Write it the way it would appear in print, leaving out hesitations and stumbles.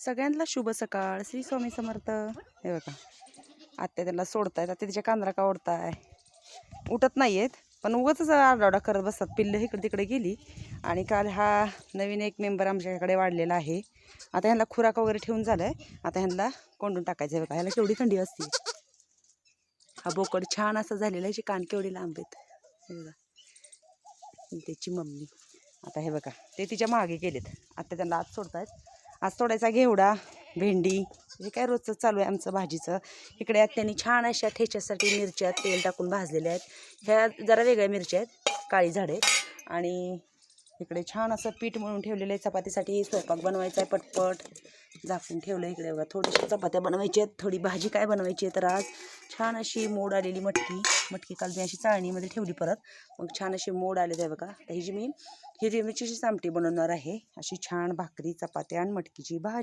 सगळ्यांना शुभ सकाळ. श्री स्वामी समर्थ. हे बघा आत्या त्यांना सोडतायत. आता तिच्या कांदरा का ओढताय. उठत नाही आहेत पण उगाच आरडाओरडा करत बसतात. पिल्लं इकडे तिकडे गेली. आणि काल हा नवीन एक मेंबर आमच्याकडे वाढलेला आहे. आता ह्यांना खुराक वगैरे ठेवून झालंय. आता ह्यांना कोंडून टाकायचं आहे बघा. ह्याला केवढी थंडी असते. हा बोकड छान असं झालेला आहे. कान केवढी लांब आहेत. हे बघा ही त्याची मम्मी. आता हे बघा ते तिच्या मागे गेलेत. आता त्यांना आज सोडतायत. आज सोडायचा घेवडा, भेंडी हे काय रोजचं चालू आहे आमचं भाजीचं. इकडे त्यांनी छान अशा ठेच्यासाठी मिरच्या तेल टाकून भाजलेल्या आहेत. ह्या जरा वेगळ्या मिरच्या आहेत, काळी झाडे. आणि इकडे छान असं पीठ मळून ठेवलेलं आहे. चपातीसाठी स्वयंपाक बनवायचा आहे पटपट. झाकून ठेवलं इकडे बघा. थोडीशी चपात्या बनवायची आहेत, थोडी भाजी काय बनवायची आहे. तर आज छान अशी मोड आलेली मटकी काल मी अशी चाळणीमध्ये ठेवली परत. मग छान अशी मोड आलेली आहे बघा. तर ही जी मी हिरवी मिरचीची आमटी बनवणार आहे. अशी छान भाकरी, चपात्या आणि मटकीची भाजी.